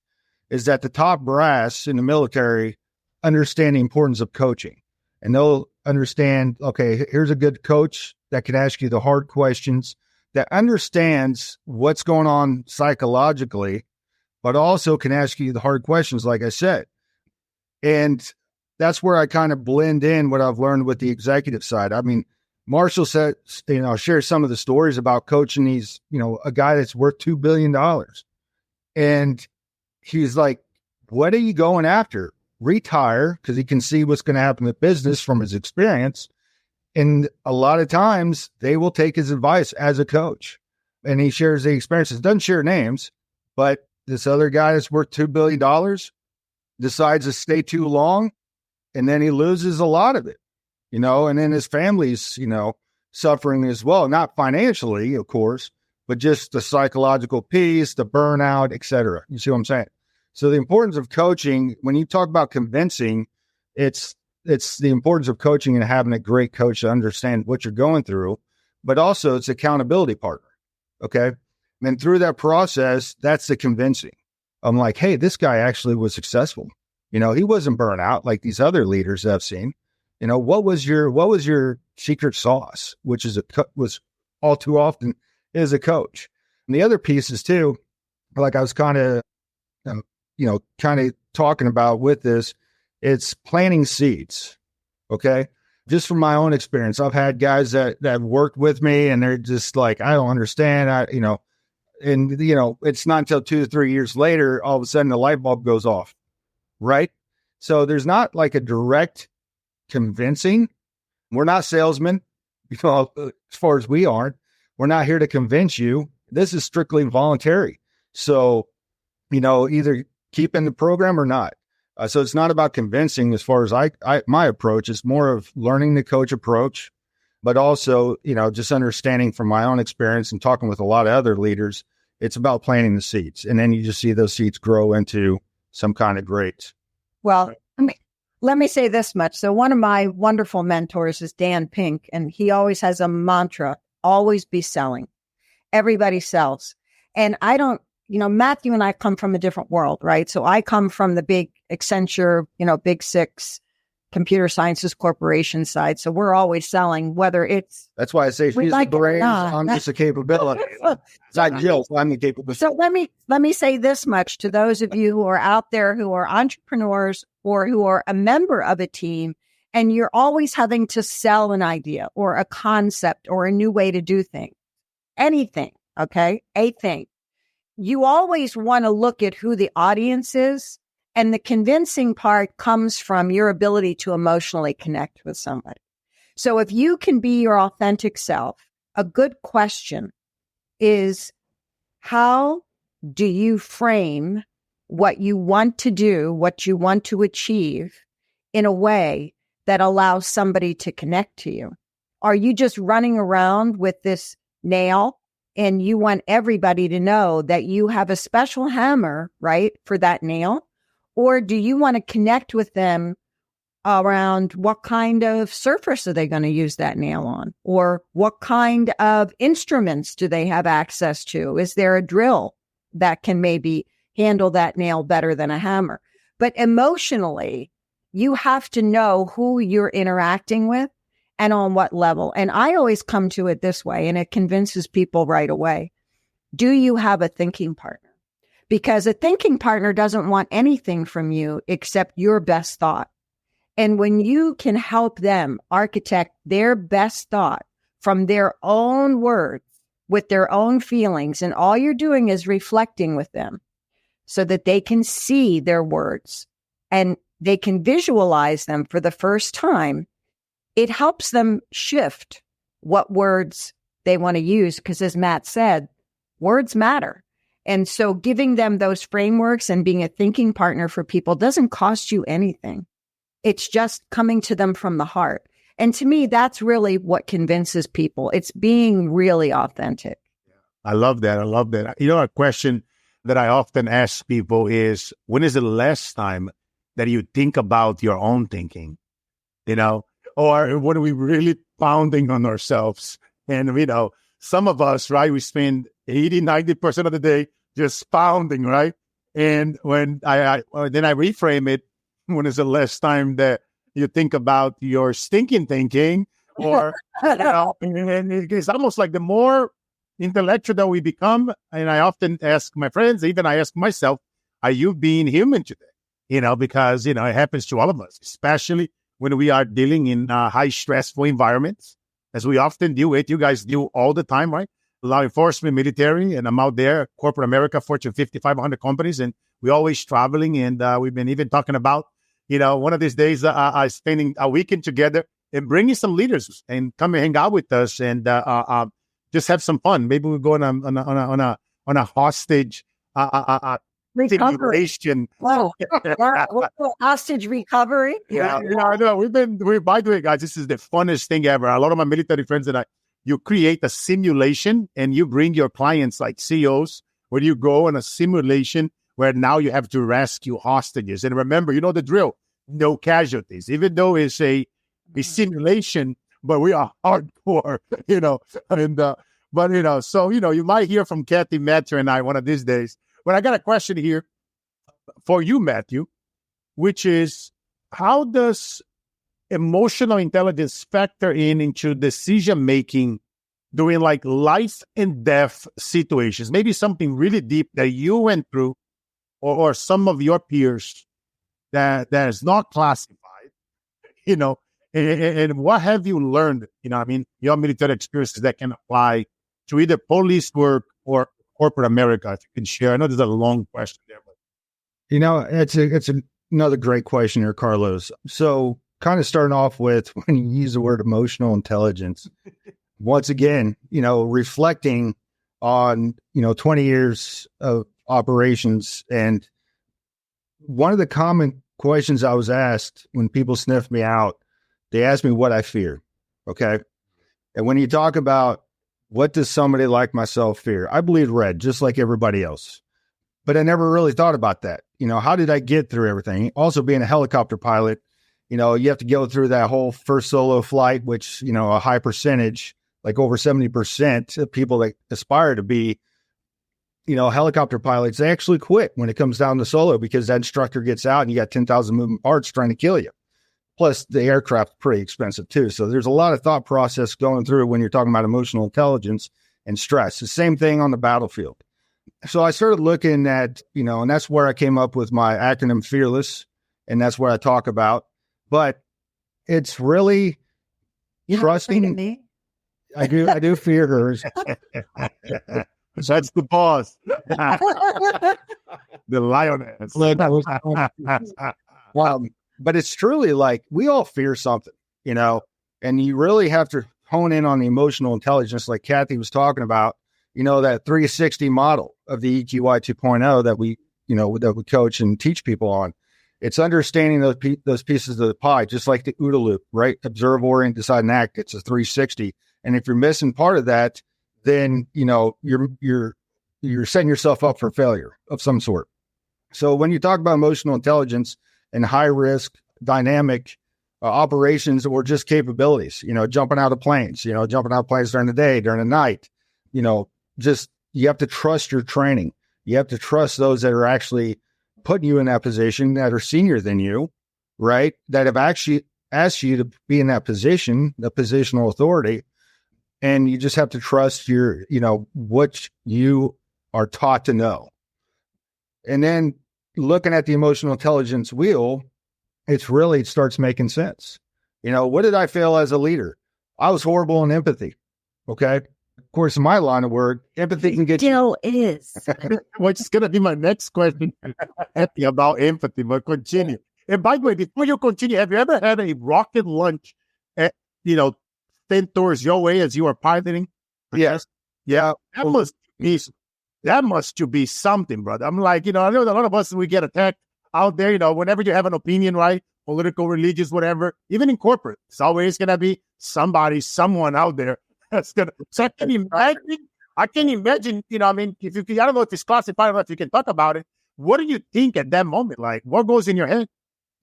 is that the top brass in the military understand the importance of coaching. And they'll understand, okay, here's a good coach that can ask you the hard questions, that understands what's going on psychologically, but also can ask you the hard questions, like I said. And that's where I kind of blend in what I've learned with the executive side. Marshall said, share some of the stories about coaching these, a guy that's worth $2 billion. And he's like, what are you going after? Retire, because he can see what's going to happen in business from his experience. And a lot of times they will take his advice as a coach. And he shares the experiences, doesn't share names, but this other guy that's worth $2 billion decides to stay too long, and then he loses a lot of it, and then his family's, suffering as well, not financially, of course, but just the psychological piece, the burnout, et cetera. You see what I'm saying? So the importance of coaching, when you talk about convincing, it's the importance of coaching and having a great coach to understand what you're going through, but also it's accountability partner. Okay. And through that process, that's the convincing. I'm like, hey, this guy actually was successful. He wasn't burnt out like these other leaders that I've seen. What was your secret sauce, which was all too often is a coach. And the other pieces too, like I was kind of talking about with this, it's planting seeds. Okay. Just from my own experience, I've had guys that have worked with me and they're just like, I don't understand. It's not until 2 to 3 years later, all of a sudden the light bulb goes off. Right. So there's not like a direct convincing. We're not salesmen, as far as we aren't. We're not here to convince you. This is strictly voluntary. So, either keep in the program or not. So it's not about convincing as far as my approach is more of learning the coach approach, but also, just understanding from my own experience and talking with a lot of other leaders, it's about planting the seeds. And then you just see those seeds grow into some kind of great. Well, let me say this much. So one of my wonderful mentors is Dan Pink, and he always has a mantra, always be selling. Everybody sells. And I don't, Matthew and I come from a different world, right? So I come from the big Accenture, big six computer sciences corporation side. So we're always selling, whether it's. That's why I say she's the brains, I'm just a capability. It's not Jill, I'm the capability. So let me say this much to those of you who are out there who are entrepreneurs or who are a member of a team, and you're always having to sell an idea or a concept or a new way to do things, anything, okay? A thing. You always want to look at who the audience is And the convincing part comes from your ability to emotionally connect with somebody. So if you can be your authentic self, a good question is, how do you frame what you want to do, what you want to achieve in a way that allows somebody to connect to you? Are you just running around with this nail and you want everybody to know that you have a special hammer, right, for that nail? Or do you want to connect with them around what kind of surface are they going to use that nail on? Or what kind of instruments do they have access to? Is there a drill that can maybe handle that nail better than a hammer? But emotionally, you have to know who you're interacting with and on what level. And I always come to it this way, and it convinces people right away. Do you have a thinking partner? Because a thinking partner doesn't want anything from you except your best thought. And when you can help them architect their best thought from their own words, with their own feelings, and all you're doing is reflecting with them so that they can see their words and they can visualize them for the first time, it helps them shift what words they want to use. Because as Matt said, words matter. And so giving them those frameworks and being a thinking partner for people doesn't cost you anything. It's just coming to them from the heart. And to me, that's really what convinces people. It's being really authentic. I love that. I love that. You know, a question that I often ask people is, when is the last time that you think about your own thinking? You know, or when are we really pounding on ourselves? And, you know, some of us, right, we spend 80-90% of the day just pounding, right? And when then I reframe it, when is the last time that you think about your stinking thinking? Or, you know, and it's almost like the more intellectual that we become, and I often ask my friends, even I ask myself, are you being human today? You know, because, you know, it happens to all of us, especially when we are dealing in high stressful environments, as we often deal with. You guys do all the time, right? Law enforcement, military, and I'm out there, corporate America, Fortune 50, 500 companies, and we're always traveling. And we've been even talking about, you know, one of these days, spending a weekend together and bringing some leaders and come and hang out with us and just have some fun. Maybe we'll go on a hostage Recovery. simulation. Whoa. Hostage recovery. Yeah, I know. By the way, guys, this is the funnest thing ever. A lot of my military friends and you create a simulation and you bring your clients like CEOs where you go on a simulation where now you have to rescue hostages. And remember, you know the drill, no casualties, even though it's a simulation, but we are hardcore, you know. And but, you know, so, you know, you might hear from Kathy, Matthew, and I one of these days. But I got a question here for you, Matthew, which is, how does emotional intelligence factor into decision-making during like life and death situations? Maybe something really deep that you went through or some of your peers that is not classified, you know, and what have you learned, you know, I mean, your military experiences that can apply to either police work or corporate America, if you can share. I know there's a long question there, but You know, it's another great question here, Carlos. So kind of starting off with, when you use the word emotional intelligence, once again, you know, reflecting on, you know, 20 years of operations. And one of the common questions I was asked when people sniff me out, they ask me what I fear. Okay. And when you talk about what does somebody like myself fear, I bleed red just like everybody else. But I never really thought about that. You know, how did I get through everything? Also, being a helicopter pilot, you know, you have to go through that whole first solo flight, which, you know, a high percentage, like over 70% of people that aspire to be, you know, helicopter pilots, they actually quit when it comes down to solo because that instructor gets out and you got 10,000 moving parts trying to kill you. Plus, the aircraft's pretty expensive too. So there's a lot of thought process going through when you're talking about emotional intelligence and stress. The same thing on the battlefield. So I started looking at, you know, and that's where I came up with my acronym FEARLESS, and that's what I talk about. But it's really trusting. Me? I do fear hers. that's the pause. The lioness. Wow. But it's truly like we all fear something, and you really have to hone in on the emotional intelligence, like Kathy was talking about, that 360 model of the EQI 2.0 that we coach and teach people on. It's understanding those pieces of the pie, just like the OODA loop, right? Observe, orient, decide, and act. It's a 360. And if you're missing part of that, then, you're setting yourself up for failure of some sort. So when you talk about emotional intelligence and high risk, dynamic operations or just capabilities, jumping out of planes, during the day, during the night, just you have to trust your training. You have to trust those that are actually putting you in that position, that are senior than you, right? That have actually asked you to be in that position, the positional authority. And you just have to trust what you are taught to know. And then looking at the emotional intelligence wheel, it starts making sense. What did I fail as a leader? I was horrible in empathy. Okay. Of course, in my line of work, empathy can get still is. Which is going to be my next question about empathy, but continue. And by the way, before you continue, have you ever had a rocket launch at, sent towards your way as you were piloting? Yes. Yeah. That must be something, brother. I'm like, I know that a lot of us, we get attacked out there, whenever you have an opinion, right? Political, religious, whatever, even in corporate, it's always going to be someone out there that's going to. So I can imagine, if I don't know if it's classified, I don't know if you can talk about it. What do you think at that moment? Like, what goes in your head?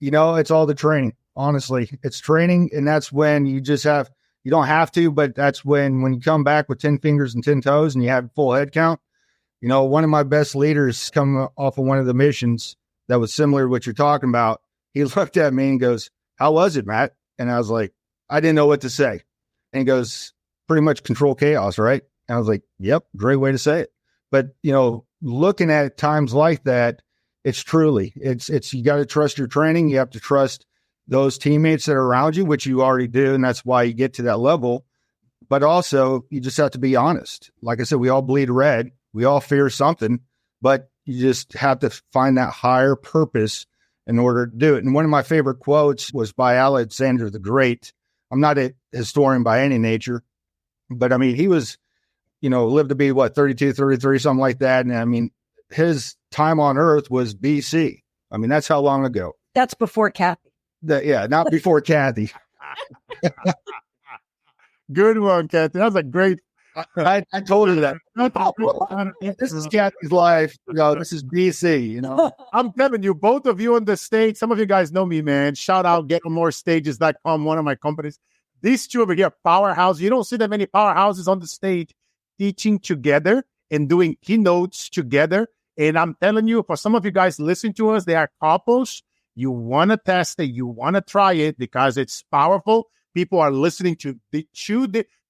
It's all the training. Honestly, it's training. And that's when you don't have to, but that's when you come back with 10 fingers and 10 toes and you have full head count. One of my best leaders come off of one of the missions that was similar to what you're talking about. He looked at me and goes, "How was it, Matt?" And I was like, I didn't know what to say. And he goes, "Pretty much control chaos, right?" And I was like, "Yep, great way to say it." But, looking at times like that, it's you got to trust your training. You have to trust those teammates that are around you, which you already do. And that's why you get to that level. But also you just have to be honest. Like I said, we all bleed red. We all fear something, but you just have to find that higher purpose in order to do it. And one of my favorite quotes was by Alexander the Great. I'm not a historian by any nature, but he was, lived to be 32, 33, something like that. And his time on earth was BC. That's how long ago. That's before Kathy. Not before Kathy. Good one, Kathy. That's a great. I told her that. This is Kathy's life. This is BC, I'm telling you, both of you on the stage, some of you guys know me, man. Shout out, GetOnMoreStages.com, one of my companies. These two over here, powerhouse. You don't see that many powerhouses on the stage teaching together and doing keynotes together. And I'm telling you, for some of you guys listening to us, they are couples. You want to test it. You want to try it because it's powerful. People are listening to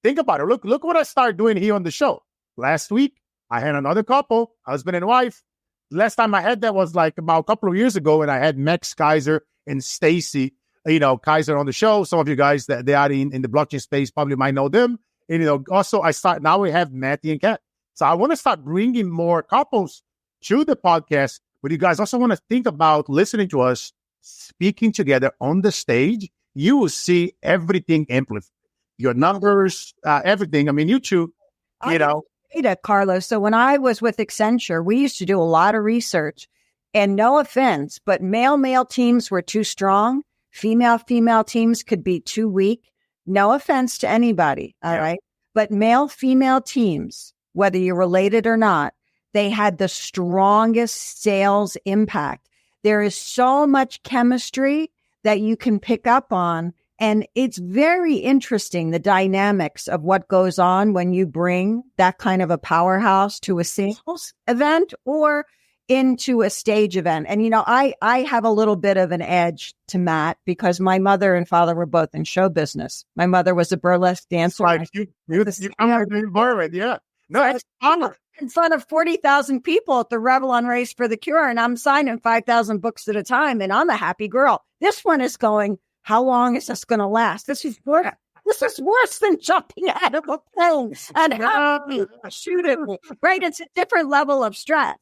think about it. Look what I started doing here on the show. Last week, I had another couple, husband and wife. Last time I had that was like about a couple of years ago, and I had Max Kaiser and Stacy, Kaiser on the show. Some of you guys that they are in the blockchain space probably might know them. And, also now we have Matty and Kat. So I want to start bringing more couples to the podcast, but you guys also want to think about listening to us speaking together on the stage. You will see everything amplified. Your numbers, everything. You two, Data, Carlos. So when I was with Accenture, we used to do a lot of research, and no offense, but male teams were too strong. Female teams could be too weak. No offense to anybody. All right. But male-female teams, whether you're related or not, they had the strongest sales impact. There is so much chemistry that you can pick up on. And it's very interesting, the dynamics of what goes on when you bring that kind of a powerhouse to a sales event or into a stage event. And, I have a little bit of an edge to Matt because my mother and father were both in show business. My mother was a burlesque dancer. Like you are the environment, yeah. No, it's honor. In front of 40,000 people at the Revlon Race for the Cure, and I'm signing 5,000 books at a time, and I'm a happy girl. This one is going, how long is this going to last? This is worse than jumping out of a plane and having shoot at me, right? It's a different level of stress.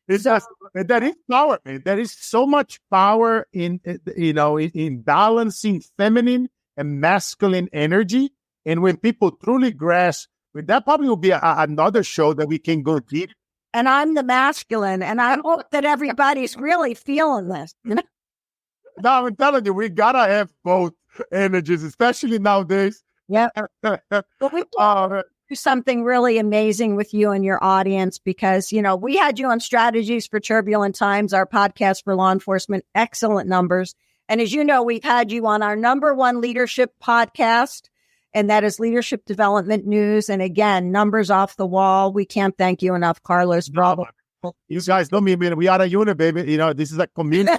It's just, that is power, man. There is so much power in balancing feminine and masculine energy. And when people truly grasp, that probably will be another show that we can go deep. And I'm the masculine, and I hope that everybody's really feeling this. No, I'm telling you, we gotta have both energies, especially nowadays. Yeah. But we do something really amazing with you and your audience because, we had you on Strategies for Turbulent Times, our podcast for law enforcement, excellent numbers. And as you know, we've had you on our number one leadership podcast, and that is Leadership Development News. And again, numbers off the wall. We can't thank you enough, Carlos. Bravo. You guys know me, man. We are a unit, baby. This is a community.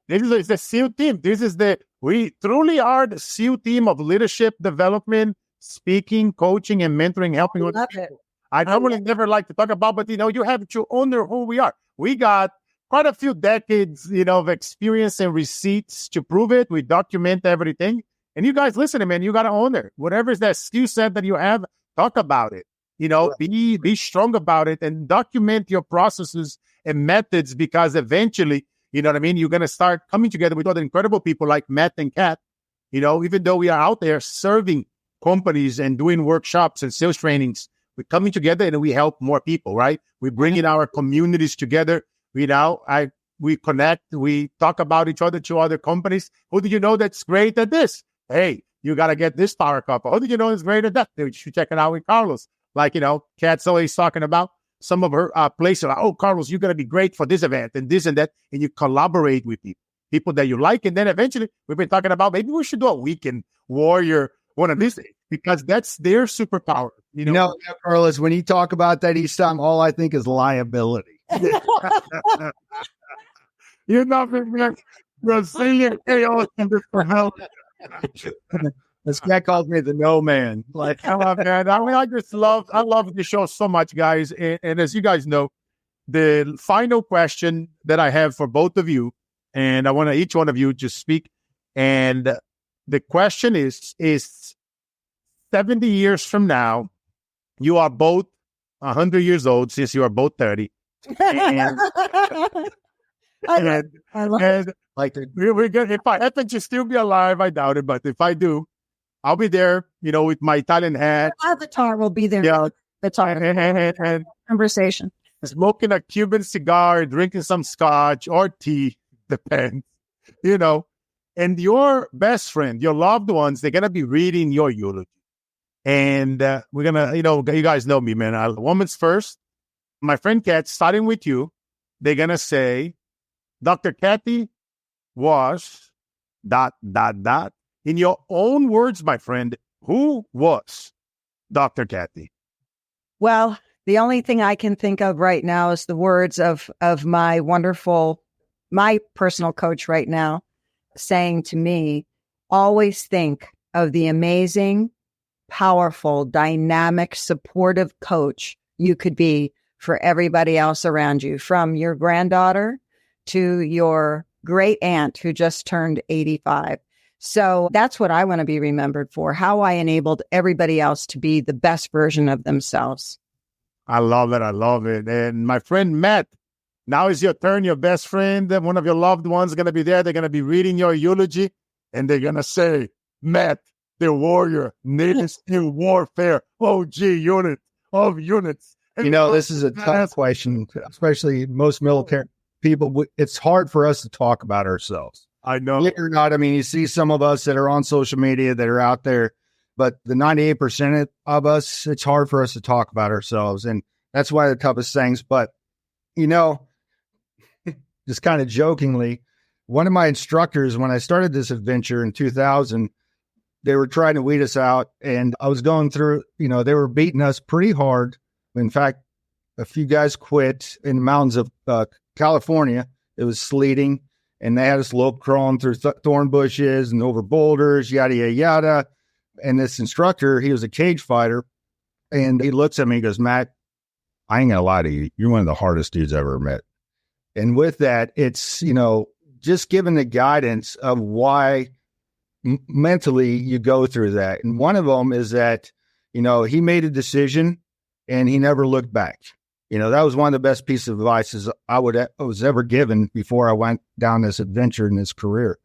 This is the SEAL team. We truly are the SEAL team of leadership development, speaking, coaching, and mentoring, helping other people. I normally never like to talk about, but you have to honor who we are. We got quite a few decades, of experience and receipts to prove it. We document everything. And you guys listen, man, you got to own it. Whatever is that skill set that you have, talk about it. Be strong about it and document your processes and methods because eventually, you know what I mean? You're going to start coming together with other incredible people like Matt and Kat. Even though we are out there serving companies and doing workshops and sales trainings, we're coming together and we help more people, right? We bring in our communities together. We connect, we talk about each other to other companies. Who do you know that's great at this? Hey, you got to get this power couple. Who do you know is great at that? You should check it out with Carlos. Kat's always talking about some of her places. Oh, Carlos, you're going to be great for this event and this and that. And you collaborate with people that you like. And then eventually we've been talking about maybe we should do a weekend warrior one of these days because that's their superpower. Carlos, when you talk about that each time, all I think is liability. You're not Brazilian chaos in this for help. This guy calls me the no man. I love that. I love the show so much, guys. And as you guys know, the final question that I have for both of you, and I want each one of you to speak. And the question is 70 years from now, you are both 100 years old since you are both 30. And, we're good. If I happen to still be alive, I doubt it. But if I do, I'll be there, with my Italian hat. Avatar will be there. Yeah. And conversation. Smoking a Cuban cigar, drinking some scotch or tea, depends, And your best friend, your loved ones, they're going to be reading your eulogy. And we're going to, you guys know me, man. A woman's first. My friend Kat, starting with you, they're going to say, Dr. Kathy was ... In your own words, my friend, who was Dr. Kathy? Well, the only thing I can think of right now is the words of my personal coach right now saying to me, always think of the amazing, powerful, dynamic, supportive coach you could be for everybody else around you, from your granddaughter to your great aunt who just turned 85. So that's what I want to be remembered for, how I enabled everybody else to be the best version of themselves. I love it. I love it. And my friend Matt, now is your turn. Your best friend, one of your loved ones, going to be there. They're going to be reading your eulogy, and they're going to say, Matt, the warrior, native in warfare, OG unit of units. This is a tough question, especially most military people. It's hard for us to talk about ourselves. I know. Believe it or not, you see some of us that are on social media that are out there, but the 98% of us, it's hard for us to talk about ourselves. And that's one of the toughest things. But, just kind of jokingly, one of my instructors, when I started this adventure in 2000, they were trying to weed us out. And I was going through, they were beating us pretty hard. In fact, a few guys quit in the mountains of California. It was sleeting. And they had us slope crawling through thorn bushes and over boulders, yada, yada, yada. And this instructor, he was a cage fighter. And he looks at me and goes, Matt, I ain't going to lie to you. You're one of the hardest dudes I've ever met. And with that, it's, just giving the guidance of why mentally you go through that. And one of them is that, he made a decision and he never looked back. That was one of the best pieces of advice I was ever given before I went down this adventure in this career,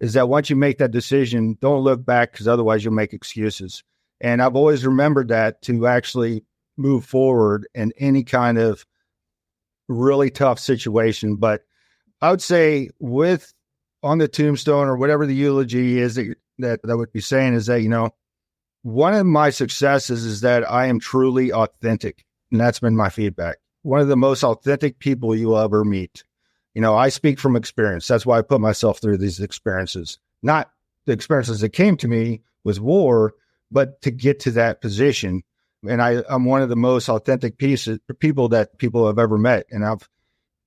is that once you make that decision, don't look back, because otherwise you'll make excuses. And I've always remembered that, to actually move forward in any kind of really tough situation. But I would say, on the tombstone or whatever the eulogy is that I would be saying, is that, one of my successes is that I am truly authentic. And that's been my feedback. One of the most authentic people you'll ever meet. I speak from experience. That's why I put myself through these experiences. Not the experiences that came to me with war, but to get to that position. And I'm one of the most authentic people that people have ever met. And I've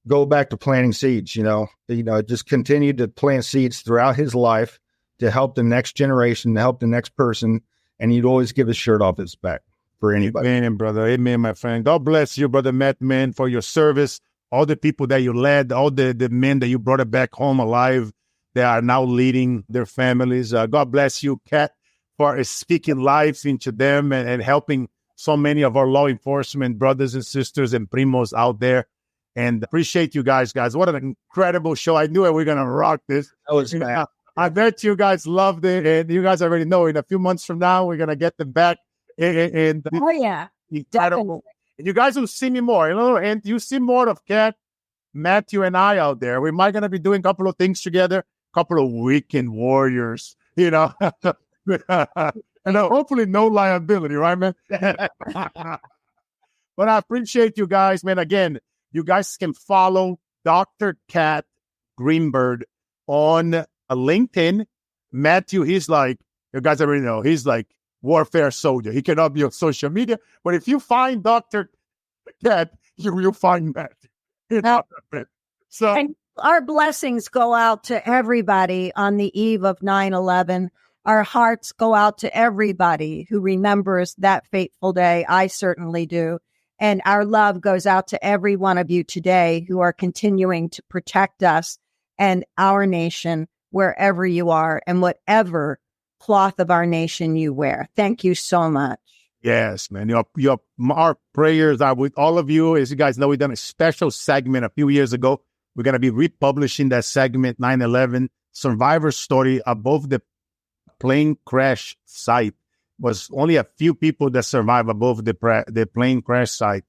go back to planting seeds, just continued to plant seeds throughout his life to help the next generation, to help the next person. And he'd always give his shirt off his back for anybody. Amen, brother. Amen, my friend. God bless you, brother Matt, man, for your service. All the people that you led, all the men that you brought back home alive, they are now leading their families. God bless you, Kat, for speaking life into them and helping so many of our law enforcement brothers and sisters and primos out there. And appreciate you guys. What an incredible show. I knew we were going to rock this. That was bad. I bet you guys loved it. And you guys already know, in a few months from now, we're going to get them back. And oh, yeah. Incredible. Definitely. And you guys will see me more, and you see more of Kat, Matthew, and I out there. We might going to be doing a couple of things together, a couple of weekend warriors, and hopefully no liability, right, man? But I appreciate you guys, man. Again, you guys can follow Dr. Kat Greenberg on LinkedIn. Matthew, he's like, you guys already know, he's like warfare soldier. He cannot be on social media, but if you find Dr. Kat, you'll find Matthew. So, and our blessings go out to everybody on the eve of 9/11. Our hearts go out to everybody who remembers that fateful day. I certainly do. And our love goes out to every one of you today who are continuing to protect us and our nation wherever you are and whatever cloth of our nation you wear. Thank you so much. Yes, man. Our prayers are with all of you. As you guys know, we've done a special segment a few years ago. We're going to be republishing that segment, 9/11 survivor story, above the plane crash site. Was only a few people that survived above the plane crash site,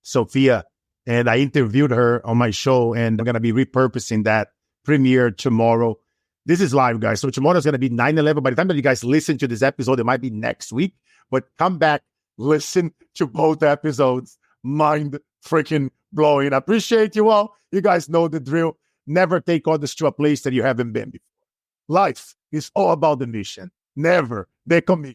Sophia. And I interviewed her on my show, and I'm going to be repurposing that premiere tomorrow. This is live, guys. So tomorrow is going to be 9/11. By the time that you guys listen to this episode, it might be next week. But come back, listen to both episodes. Mind freaking blowing. I appreciate you all. You guys know the drill. Never take others to a place that you haven't been before. Life is all about the mission, never the commission.